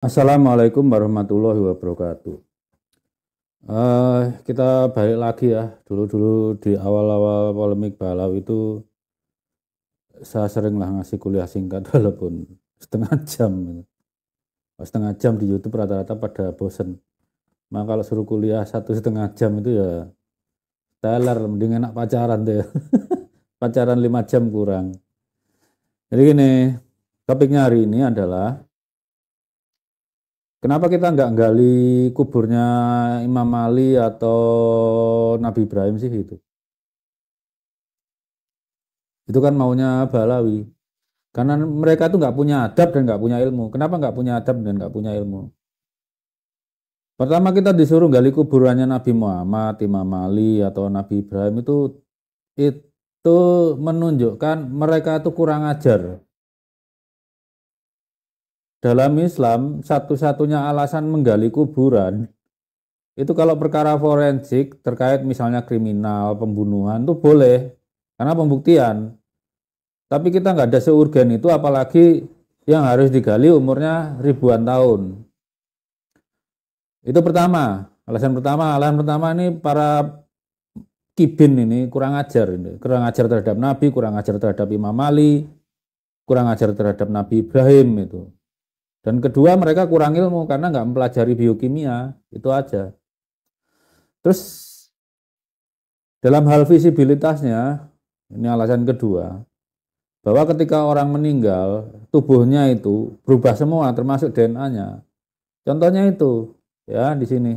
Assalamualaikum warahmatullahi wabarakatuh. Kita balik lagi ya. Dulu-dulu di awal-awal polemik Balau itu saya sering lah ngasih kuliah singkat walaupun setengah jam. Setengah jam di YouTube rata-rata pada bosen. Maka kalau suruh kuliah 1,5 jam itu ya teler, mending enak pacaran deh. Pacaran 5 jam kurang. Jadi gini, topiknya hari ini adalah kenapa kita nggak gali kuburnya Imam Ali atau Nabi Ibrahim sih itu? Itu kan maunya Balawi. Karena mereka itu nggak punya adab dan nggak punya ilmu. Kenapa nggak punya adab dan nggak punya ilmu? Pertama kita disuruh gali kuburannya Nabi Muhammad, Imam Ali atau Nabi Ibrahim itu menunjukkan mereka itu kurang ajar. Dalam Islam, satu-satunya alasan menggali kuburan itu kalau perkara forensik terkait misalnya kriminal, pembunuhan itu boleh karena pembuktian. Tapi kita nggak ada seurgen itu, apalagi yang harus digali umurnya ribuan tahun. Itu pertama, alasan pertama. Alasan pertama ini para kibin ini kurang ajar ini, kurang ajar terhadap Nabi, kurang ajar terhadap Imam Ali, kurang ajar terhadap Nabi Ibrahim itu. Dan kedua mereka kurang ilmu karena nggak mempelajari biokimia, itu aja. Terus dalam hal visibilitasnya, ini alasan kedua, bahwa ketika orang meninggal, tubuhnya itu berubah semua, termasuk DNA-nya. Contohnya itu, ya di sini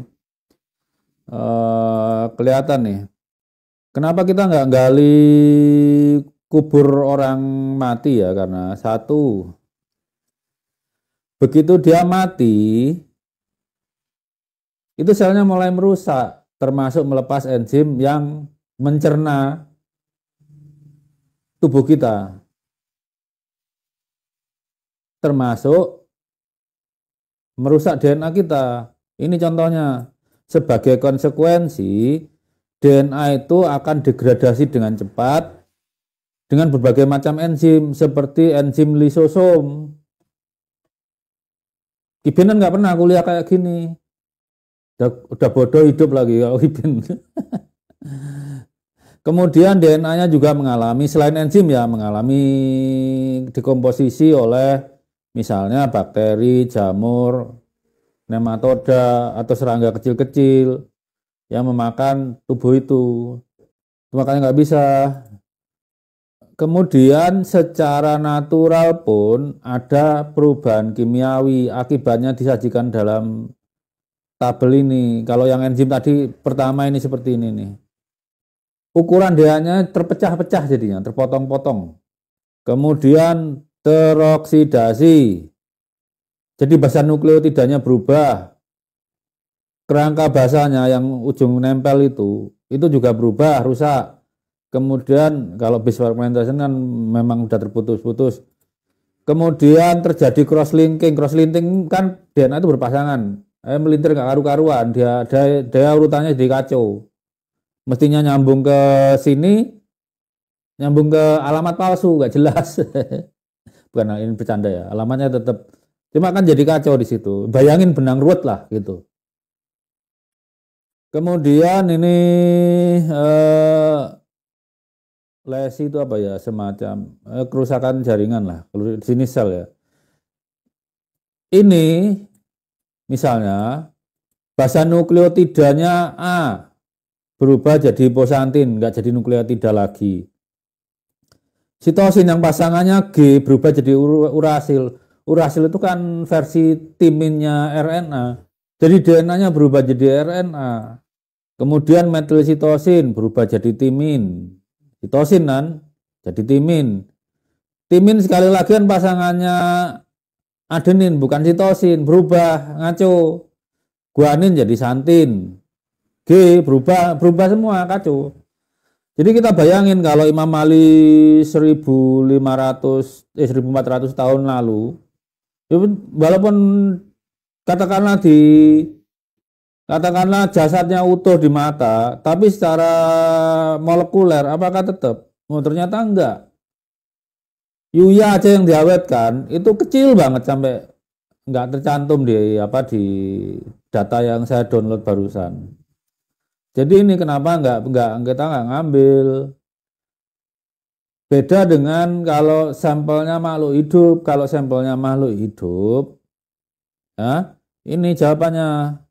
kelihatan nih. Kenapa kita nggak gali kubur orang mati ya? Karena satu, begitu dia mati, itu selnya mulai merusak, termasuk melepas enzim yang mencerna tubuh kita, termasuk merusak DNA kita. Ini contohnya, sebagai konsekuensi DNA itu akan degradasi dengan cepat dengan berbagai macam enzim seperti enzim lisosom. Kibin kan nggak pernah kuliah kayak gini. Udah bodoh hidup lagi kalau Kibin. Kemudian DNA-nya juga mengalami, selain enzim ya, mengalami dekomposisi oleh misalnya bakteri, jamur, nematoda, atau serangga kecil-kecil yang memakan tubuh itu. Makanya nggak bisa. Kemudian secara natural pun ada perubahan kimiawi, akibatnya disajikan dalam tabel ini. Kalau yang enzim tadi pertama ini seperti ini nih. Ukuran DNA terpecah-pecah jadinya, terpotong-potong. Kemudian teroksidasi. Jadi basa nukleotidanya berubah. Kerangka basanya yang ujung nempel itu juga berubah, rusak. Kemudian kalau base fragmentation kan memang sudah terputus-putus. Kemudian terjadi cross-linking. Cross-linking kan DNA itu berpasangan. Melintir nggak karu-karuan, dia urutannya jadi kacau. Mestinya nyambung ke sini, nyambung ke alamat palsu, nggak jelas. Bukan ini bercanda ya, alamatnya tetap. Cuma kan jadi kacau di situ. Bayangin benang ruwet lah gitu. Kemudian ini lesi itu apa ya, semacam kerusakan jaringan lah. Kalau di sini sel ya. Ini misalnya basa nukleotidanya A berubah jadi hiposantin, nggak jadi nukleotida lagi. Sitosin yang pasangannya G berubah jadi urasil. Urasil itu kan versi timinnya RNA. Jadi DNA-nya berubah jadi RNA. Kemudian metilsitosin berubah jadi timin. Sitosin kan jadi timin. Timin sekali lagi kan pasangannya adenin, bukan sitosin, berubah ngaco. Guanin jadi santin. G berubah semua kacau. Jadi kita bayangin kalau Imam Ali 1400 tahun lalu, walaupun katakanlah jasadnya utuh di mata, tapi secara molekuler apakah tetap? Oh, ternyata enggak. Yuya aja yang diawetkan itu kecil banget sampai nggak tercantum di di data yang saya download barusan. Jadi ini kenapa kita nggak ngambil. Beda dengan kalau sampelnya makhluk hidup. Kalau sampelnya makhluk hidup, ya, ini jawabannya.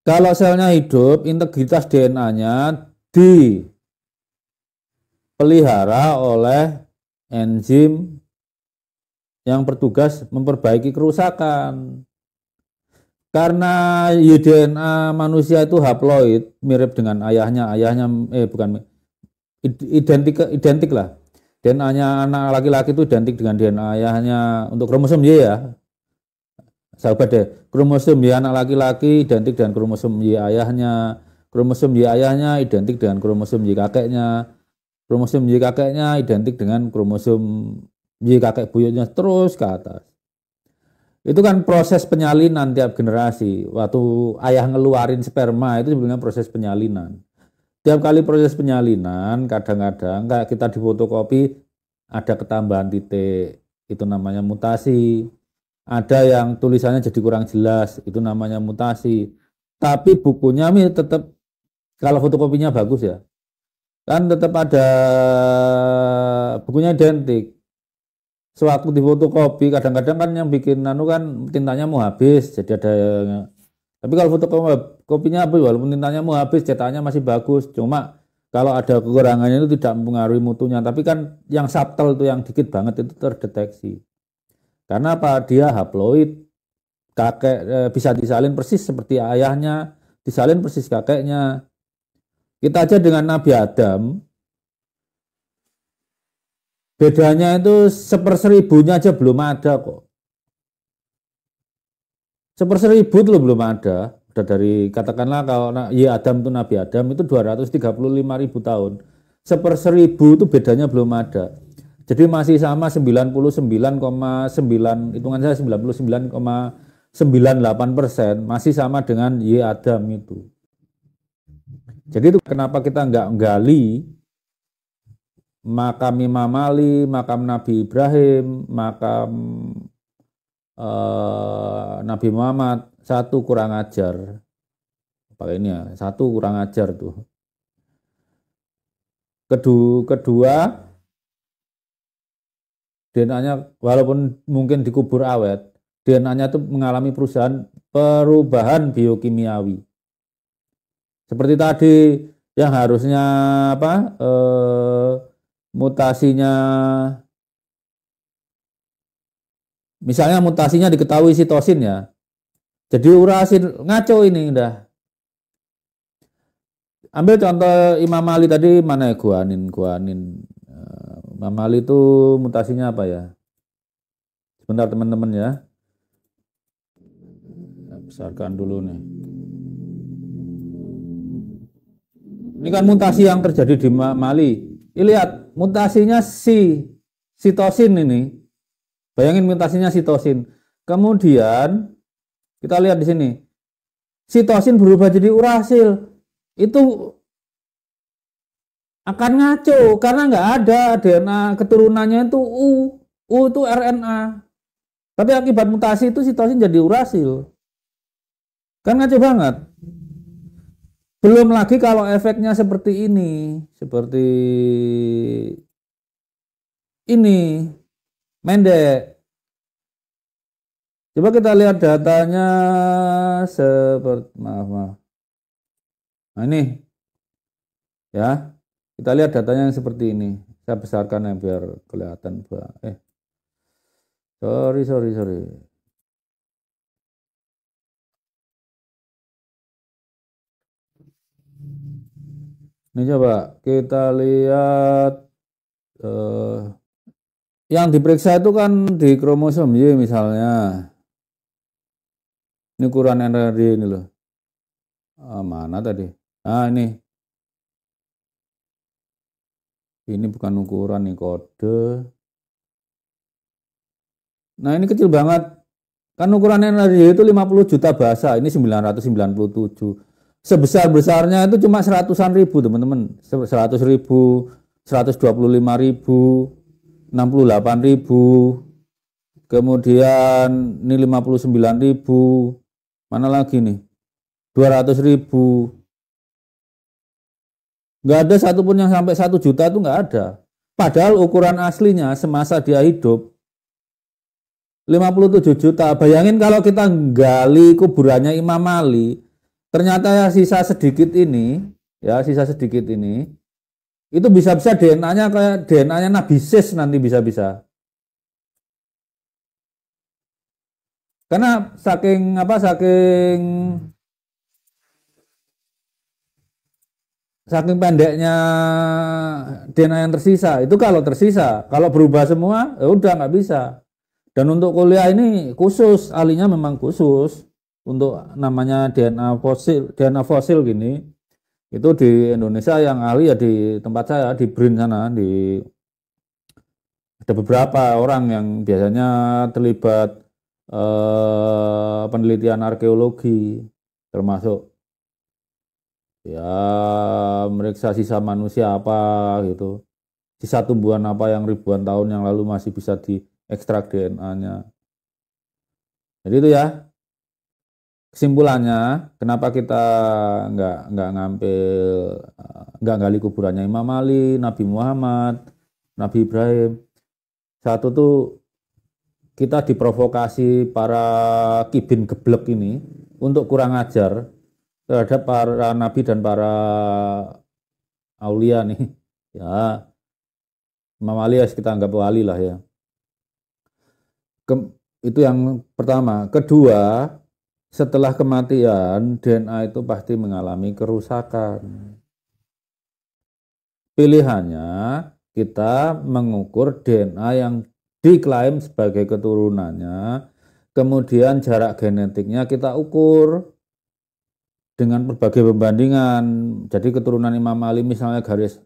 Kalau selnya hidup, integritas DNA-nya dipelihara oleh enzim yang bertugas memperbaiki kerusakan. Karena DNA manusia itu haploid, mirip dengan ayahnya, bukan identik lah. DNA-nya anak laki-laki itu identik dengan DNA ayahnya untuk kromosom Y ya. Sahabat deh, kromosom Y anak laki-laki identik dengan kromosom Y ayahnya, kromosom Y ayahnya identik dengan kromosom Y kakeknya, kromosom Y kakeknya identik dengan kromosom Y kakek buyutnya, terus ke atas. Itu kan proses penyalinan tiap generasi. Waktu ayah ngeluarin sperma itu sebenarnya proses penyalinan. Tiap kali proses penyalinan, kadang-kadang kayak kita di fotokopi ada ketambahan titik, itu namanya mutasi. Ada yang tulisannya jadi kurang jelas, itu namanya mutasi. Tapi bukunya tetap, kalau fotokopinya bagus ya, kan tetap ada bukunya identik. Sewaktu di fotokopi, kadang-kadang kan yang bikin kan tintanya mau habis, jadi ada yang... Tapi kalau fotokopinya walaupun tintanya mau habis, cetaknya masih bagus. Cuma kalau ada kekurangannya itu tidak mempengaruhi mutunya. Tapi kan yang subtle itu, yang dikit banget itu terdeteksi. Karena apa? Dia haploid, kakek bisa disalin persis seperti ayahnya, disalin persis kakeknya. Kita aja dengan Nabi Adam, bedanya itu 1/1000-nya aja belum ada kok. 1/1000 itu belum ada. Udah dari, katakanlah kalau Adam itu Nabi Adam itu 235.000 tahun. 1/1000 itu bedanya belum ada. Jadi masih sama 99,9, hitungan saya 99,98%, masih sama dengan Adam itu. Jadi itu kenapa kita nggak gali makam Imam Ali, makam Nabi Ibrahim, makam Nabi Muhammad. Satu, kurang ajar. Pakai ini ya, satu kurang ajar tuh. Kedua, DNA-nya walaupun mungkin dikubur awet, DNA-nya itu mengalami perubahan biokimiawi. Seperti tadi yang harusnya mutasinya, misalnya mutasinya diketahui sitosin ya, jadi urasin, ngaco ini udah. Ambil contoh Imam Ali tadi, mana ya, guanin. Imam Ali itu mutasinya apa ya? Sebentar teman-teman ya. Besarkan dulu nih. Ini kan mutasi yang terjadi di Mali. Ini lihat, mutasinya sitosin ini. Bayangin mutasinya sitosin. Kemudian kita lihat di sini. Sitosin berubah jadi urasil. Itu akan ngaco karena nggak ada DNA keturunannya itu U itu RNA. Tapi akibat mutasi itu sitosin jadi urasil. Kan ngaco banget. Belum lagi kalau efeknya seperti ini, mendek. Coba kita lihat datanya maaf. Nah ini ya. Kita lihat datanya yang seperti ini. Saya besarkan ya biar kelihatan. Sorry. Ini coba kita lihat. Yang diperiksa itu kan di kromosom Y misalnya. Ini ukuran NRD ini loh. Mana tadi? Nah ini. Ini bukan ukuran nih, kode. Nah ini kecil banget. Kan ukuran NRD itu 50 juta bahasa. Ini 997. Sebesar-besarnya itu cuma 100-an ribu teman-teman. 100 ribu, 125 ribu, 68 ribu. kemudian ini 59.000, mana lagi nih, 200.000, nggak ada satupun yang sampai 1 juta itu nggak ada. Padahal ukuran aslinya semasa dia hidup 57 juta. Bayangin kalau kita gali kuburannya Imam Ali, ternyata ya sisa sedikit ini, itu bisa-bisa DNA-nya kayak DNA-nya Nabi Sis nanti bisa-bisa. Karena saking pendeknya DNA yang tersisa. Itu kalau tersisa, kalau berubah semua, ya udah nggak bisa. Dan untuk kuliah ini khusus, ahlinya memang khusus untuk namanya DNA fosil gini. Itu di Indonesia yang ahli ya di tempat saya di BRIN sana, ada beberapa orang yang biasanya terlibat penelitian arkeologi, termasuk ya meriksa sisa manusia apa gitu, sisa tumbuhan apa yang ribuan tahun yang lalu masih bisa diekstrak DNA-nya. Jadi itu ya kesimpulannya, kenapa kita nggak gali kuburannya Imam Ali, Nabi Muhammad, Nabi Ibrahim. Satu tuh kita diprovokasi para kibin geblek ini untuk kurang ajar terhadap para nabi dan para aulia nih. Ya, Imam Ali kita anggap wali lah ya. Itu yang pertama. Kedua, setelah kematian DNA itu pasti mengalami kerusakan. Pilihannya kita mengukur DNA yang diklaim sebagai keturunannya, kemudian jarak genetiknya kita ukur dengan berbagai pembandingan. Jadi keturunan Imam Ali misalnya garis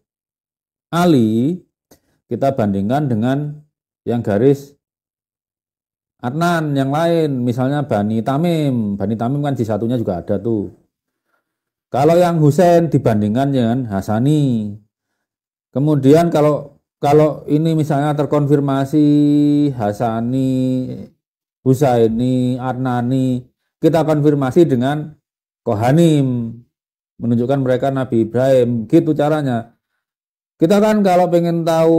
Ali, kita bandingkan dengan yang garis Adnan yang lain, misalnya Bani Tamim. Bani Tamim kan di satunya juga ada tuh. Kalau yang Husain dibandingkan dengan Hasani. Kemudian kalau ini misalnya terkonfirmasi Hasani, Husaini, Adnani, kita konfirmasi dengan Kohanim, menunjukkan mereka Nabi Ibrahim. Gitu caranya. Kita kan kalau pengen tahu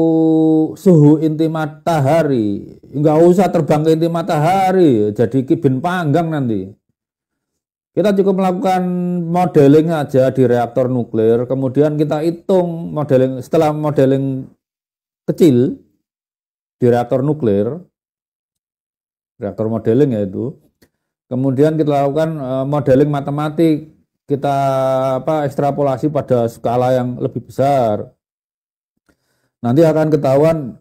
suhu inti matahari, nggak usah terbang ke inti matahari, jadi kibin panggang nanti. Kita cukup melakukan modeling aja di reaktor nuklir, kemudian kita hitung modeling, setelah modeling kecil di reaktor nuklir, reaktor modeling yaitu, kemudian kita lakukan modeling matematik, kita ekstrapolasi pada skala yang lebih besar. Nanti akan ketahuan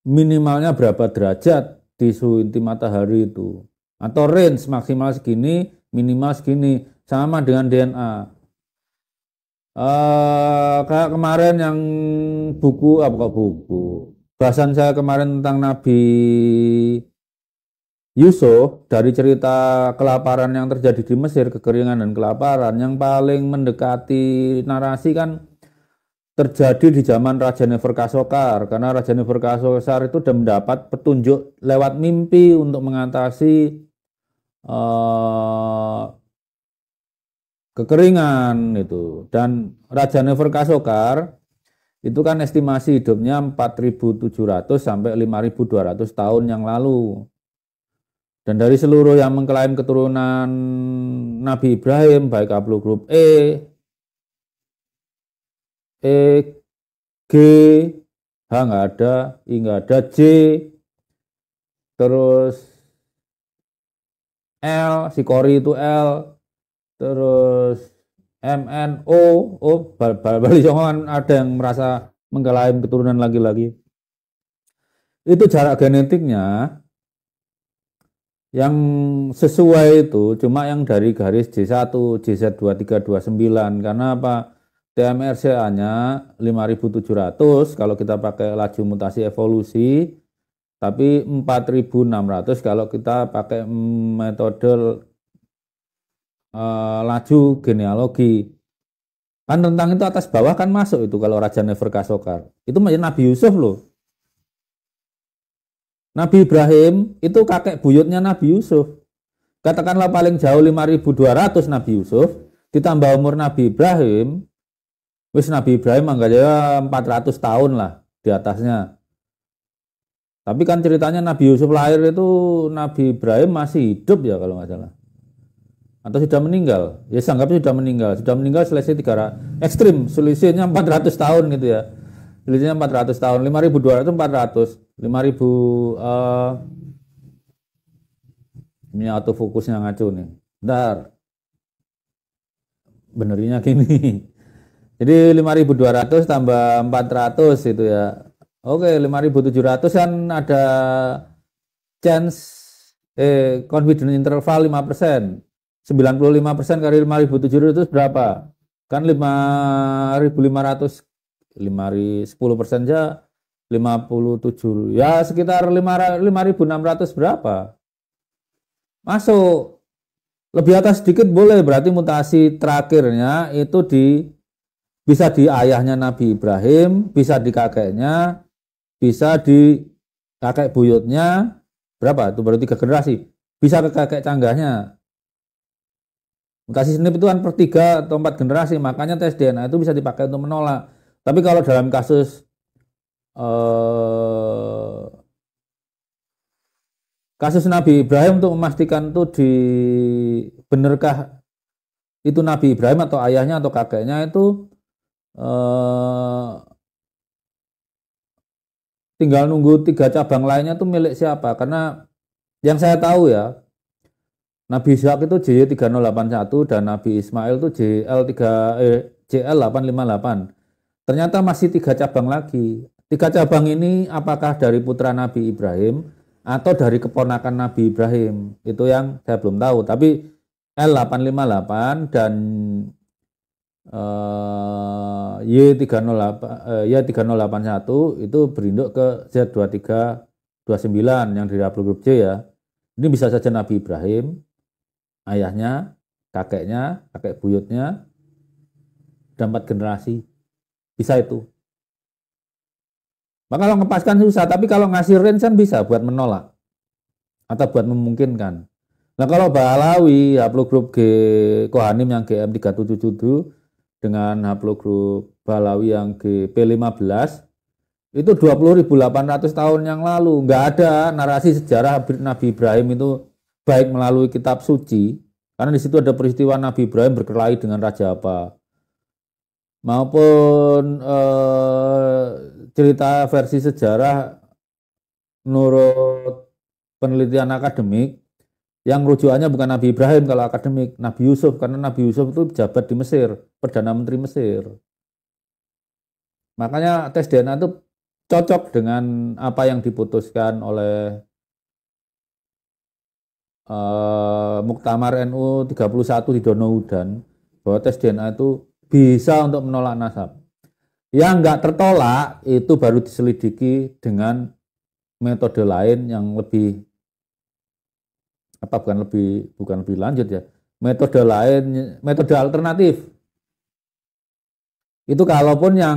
minimalnya berapa derajat di suhu inti matahari itu. Atau range maksimal segini, minimal segini. Sama dengan DNA. Kayak kemarin yang bahasan saya kemarin tentang Nabi Yusuf, dari cerita kelaparan yang terjadi di Mesir, kekeringan dan kelaparan, yang paling mendekati narasi kan terjadi di zaman Raja Neferkasokar, karena Raja Neferkasokar itu sudah mendapat petunjuk lewat mimpi untuk mengatasi kekeringan itu. Dan Raja Neferkasokar itu kan estimasi hidupnya 4.700 sampai 5.200 tahun yang lalu. Dan dari seluruh yang mengklaim keturunan Nabi Ibrahim, baik haplogrup G, H nggak ada, I nggak ada, J, terus L, si Kori itu L, terus MN, Bali Songan ada yang merasa mengklaim keturunan lagi-lagi. Itu jarak genetiknya yang sesuai itu cuma yang dari garis J1, JZ2329, karena apa? TMRCA-nya 5.700 kalau kita pakai laju mutasi evolusi, tapi 4.600 kalau kita pakai metode laju genealogi. Kan rentang itu atas bawah kan masuk itu kalau Raja Neferkasokar. Itu Nabi Yusuf loh. Nabi Ibrahim itu kakek buyutnya Nabi Yusuf. Katakanlah paling jauh 5.200 Nabi Yusuf, ditambah umur Nabi Ibrahim, wis Nabi Ibrahim anggapnya 400 tahun lah di atasnya. Tapi kan ceritanya Nabi Yusuf lahir itu Nabi Ibrahim masih hidup ya kalau nggak salah. Atau sudah meninggal. Ya anggapnya sudah meninggal. Sudah meninggal selisih 300. Ekstrim, selisihnya 400 tahun gitu ya. Selisihnya 400 tahun. 5.200 400. 5.000 ini autofokusnya ngaco nih. Bentar. Benernya gini. Jadi 5.200 tambah 400 itu ya. Oke, 5.700 kan ada chance confidence interval 5%. 95% kali 5.700 itu berapa? Kan 5.500 10% aja 57. Ya sekitar 5.600 berapa? Masuk. Lebih atas sedikit boleh, berarti mutasi terakhirnya itu bisa di ayahnya Nabi Ibrahim, bisa di kakeknya, bisa di kakek buyutnya, berapa? Itu baru 3 generasi. Bisa ke kakek canggahnya. Mutasi SNP itu kan per 3 atau 4 generasi, makanya tes DNA itu bisa dipakai untuk menolak. Tapi kalau dalam kasus Nabi Ibrahim untuk memastikan itu benarkah itu Nabi Ibrahim atau ayahnya atau kakeknya itu tinggal nunggu 3 cabang lainnya itu milik siapa. Karena yang saya tahu ya, Nabi Ishak itu JY3081 dan Nabi Ismail itu JL858. Ternyata masih 3 cabang lagi. 3 cabang ini apakah dari putra Nabi Ibrahim atau dari keponakan Nabi Ibrahim? Itu yang saya belum tahu. Tapi L858 dan Y3081 itu berinduk ke Z2329 yang dari haplogrup J ya. Ini bisa saja Nabi Ibrahim, ayahnya, kakeknya, kakek buyutnya, dan 4 generasi. Bisa itu. Maka kalau ngepaskan susah, tapi kalau ngasih range kan bisa buat menolak atau buat memungkinkan. Nah kalau Balawi, haplogrup G Kohanim yang GM3777 dengan haplogrup Balawi yang GP15 itu 20.800 tahun yang lalu. Nggak ada narasi sejarah Nabi Ibrahim itu baik melalui kitab suci, karena di situ ada peristiwa Nabi Ibrahim berkelahi dengan raja apa, maupun cerita versi sejarah menurut penelitian akademik yang rujukannya bukan Nabi Ibrahim kalau akademik, Nabi Yusuf, karena Nabi Yusuf itu pejabat di Mesir, Perdana Menteri Mesir. Makanya tes DNA itu cocok dengan apa yang diputuskan oleh Muktamar NU 31 di Donoudan, bahwa tes DNA itu bisa untuk menolak nasab. Yang nggak tertolak itu baru diselidiki dengan metode lain yang lebih bukan lebih lanjut ya, metode lain, metode alternatif. Itu kalaupun yang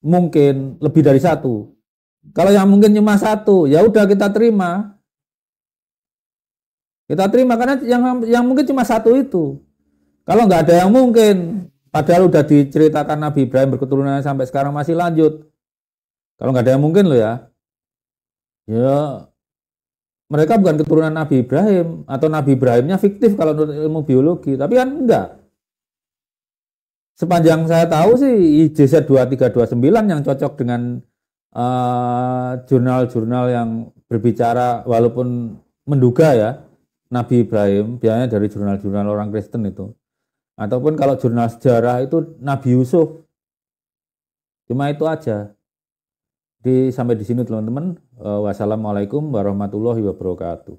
mungkin lebih dari 1. Kalau yang mungkin cuma 1, ya udah kita terima. Kita terima karena yang mungkin cuma 1 itu. Kalau nggak ada yang mungkin, padahal udah diceritakan Nabi Ibrahim berketurunan sampai sekarang masih lanjut. Kalau nggak ada yang mungkin loh ya, ya mereka bukan keturunan Nabi Ibrahim, atau Nabi Ibrahimnya fiktif kalau menurut ilmu biologi, tapi kan enggak. Sepanjang saya tahu sih IJZ 2329 yang cocok dengan jurnal-jurnal yang berbicara walaupun menduga ya Nabi Ibrahim, biasanya dari jurnal-jurnal orang Kristen itu. Ataupun kalau jurnal sejarah itu Nabi Yusuf. Cuma itu aja. Jadi sampai di sini teman-teman. Wassalamualaikum warahmatullahi wabarakatuh.